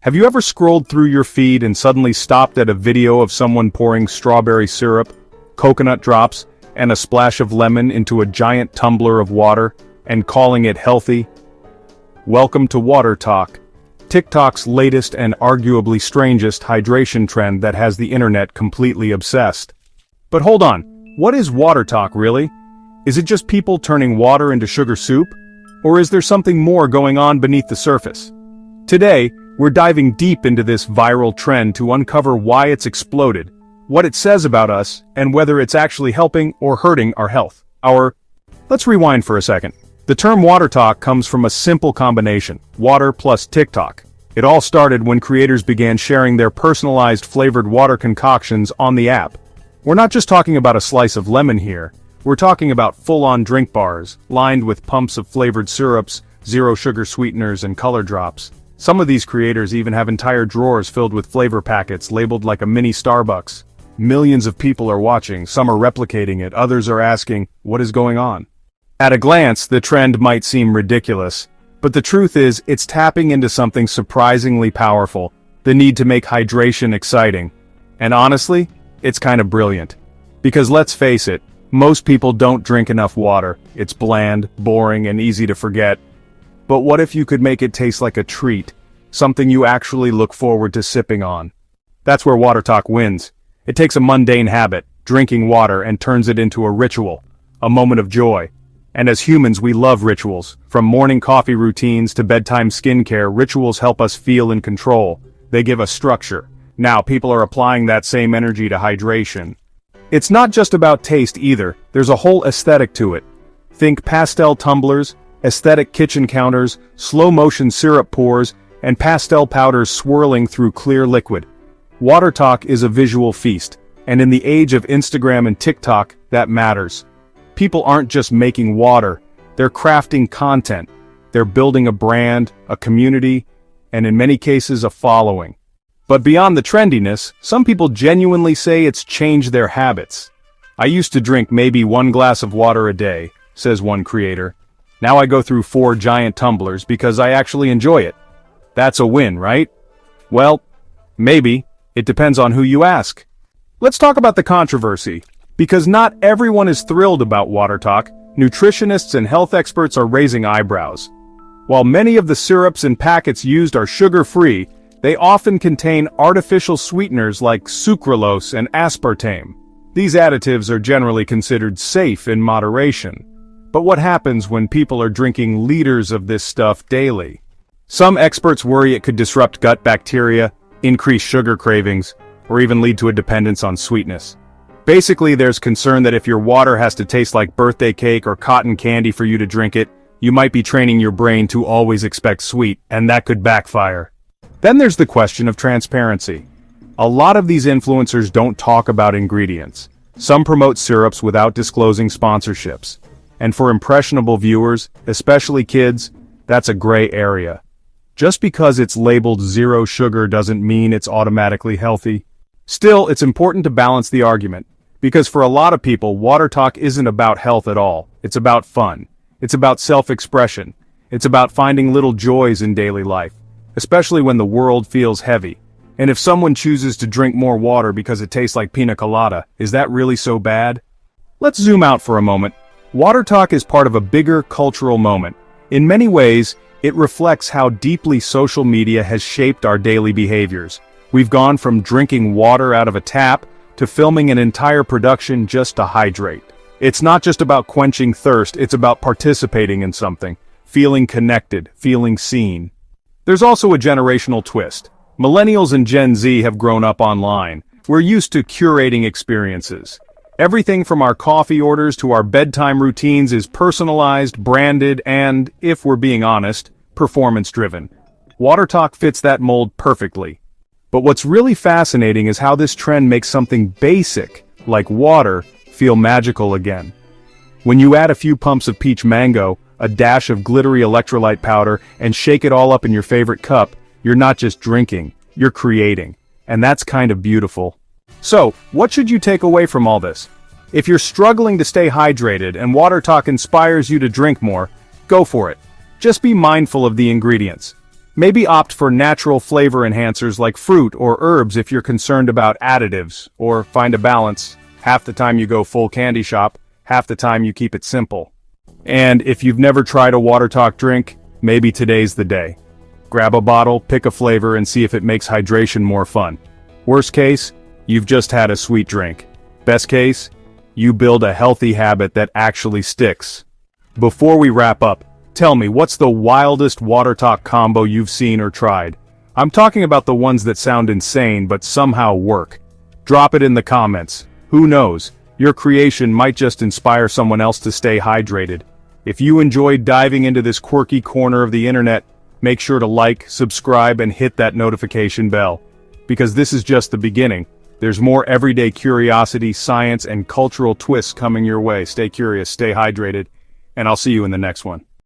Have you ever scrolled through your feed and suddenly stopped at a video of someone pouring strawberry syrup, coconut drops, and a splash of lemon into a giant tumbler of water, and calling it healthy? Welcome to Watertok, TikTok's latest and arguably strangest hydration trend that has the internet completely obsessed. But hold on, what is Watertok really? Is it just people turning water into sugar soup? Or is there something more going on beneath the surface? Today, we're diving deep into this viral trend to uncover why it's exploded, what it says about us, and whether it's actually helping or hurting our health. Let's rewind for a second. The term Watertok comes from a simple combination, water plus TikTok. It all started when creators began sharing their personalized flavored water concoctions on the app. We're not just talking about a slice of lemon here, we're talking about full-on drink bars, lined with pumps of flavored syrups, zero sugar sweeteners, and color drops. Some of these creators even have entire drawers filled with flavor packets labeled like a mini Starbucks. Millions of people are watching, some are replicating it, others are asking, what is going on? At a glance, the trend might seem ridiculous, but the truth is, it's tapping into something surprisingly powerful, the need to make hydration exciting. And honestly, it's kind of brilliant. Because let's face it, most people don't drink enough water, it's bland, boring, and easy to forget. But what if you could make it taste like a treat, something you actually look forward to sipping on? That's where Watertok wins. It takes a mundane habit, drinking water, and turns it into a ritual, a moment of joy. And as humans, we love rituals. From morning coffee routines to bedtime skincare, rituals help us feel in control. They give us structure. Now, people are applying that same energy to hydration. It's not just about taste either, there's a whole aesthetic to it. Think pastel tumblers, aesthetic kitchen counters, slow-motion syrup pours, and pastel powders swirling through clear liquid. Watertok is a visual feast, and in the age of Instagram and TikTok, that matters. People aren't just making water, they're crafting content. They're building a brand, a community, and in many cases a following. But beyond the trendiness, some people genuinely say it's changed their habits. I used to drink maybe 1 glass of water a day, says one creator. Now I go through 4 giant tumblers because I actually enjoy it. That's a win, right? Well, maybe. It depends on who you ask. Let's talk about the controversy. Because not everyone is thrilled about Watertok, nutritionists and health experts are raising eyebrows. While many of the syrups and packets used are sugar-free, they often contain artificial sweeteners like sucralose and aspartame. These additives are generally considered safe in moderation. But what happens when people are drinking liters of this stuff daily? Some experts worry it could disrupt gut bacteria, increase sugar cravings, or even lead to a dependence on sweetness. Basically, there's concern that if your water has to taste like birthday cake or cotton candy for you to drink it, you might be training your brain to always expect sweet, and that could backfire. Then there's the question of transparency. A lot of these influencers don't talk about ingredients. Some promote syrups without disclosing sponsorships. And for impressionable viewers, especially kids, that's a gray area. Just because it's labeled zero sugar doesn't mean it's automatically healthy. Still, it's important to balance the argument, because for a lot of people, Watertok isn't about health at all. It's about fun. It's about self-expression. It's about finding little joys in daily life, especially when the world feels heavy. And if someone chooses to drink more water because it tastes like pina colada, is that really so bad? Let's zoom out for a moment. Watertok is part of a bigger cultural moment. In many ways, it reflects how deeply social media has shaped our daily behaviors. We've gone from drinking water out of a tap to filming an entire production just to hydrate. It's not just about quenching thirst, it's about participating in something, feeling connected, feeling seen. There's also a generational twist. Millennials and Gen Z have grown up online. We're used to curating experiences. Everything from our coffee orders to our bedtime routines is personalized, branded, and, if we're being honest, performance-driven. Watertok fits that mold perfectly. But what's really fascinating is how this trend makes something basic, like water, feel magical again. When you add a few pumps of peach mango, a dash of glittery electrolyte powder, and shake it all up in your favorite cup, you're not just drinking, you're creating. And that's kind of beautiful. So, what should you take away from all this? If you're struggling to stay hydrated and Watertok inspires you to drink more, go for it. Just be mindful of the ingredients. Maybe opt for natural flavor enhancers like fruit or herbs if you're concerned about additives, or find a balance. Half the time you go full candy shop, half the time you keep it simple. And if you've never tried a Watertok drink, maybe today's the day. Grab a bottle, pick a flavor, and see if it makes hydration more fun. Worst case, you've just had a sweet drink. Best case, you build a healthy habit that actually sticks. Before we wrap up, tell me, what's the wildest Watertok combo you've seen or tried? I'm talking about the ones that sound insane but somehow work. Drop it in the comments. Who knows, your creation might just inspire someone else to stay hydrated. If you enjoyed diving into this quirky corner of the internet, make sure to like, subscribe, and hit that notification bell. Because this is just the beginning. There's more everyday curiosity, science, and cultural twists coming your way. Stay curious, stay hydrated, and I'll see you in the next one.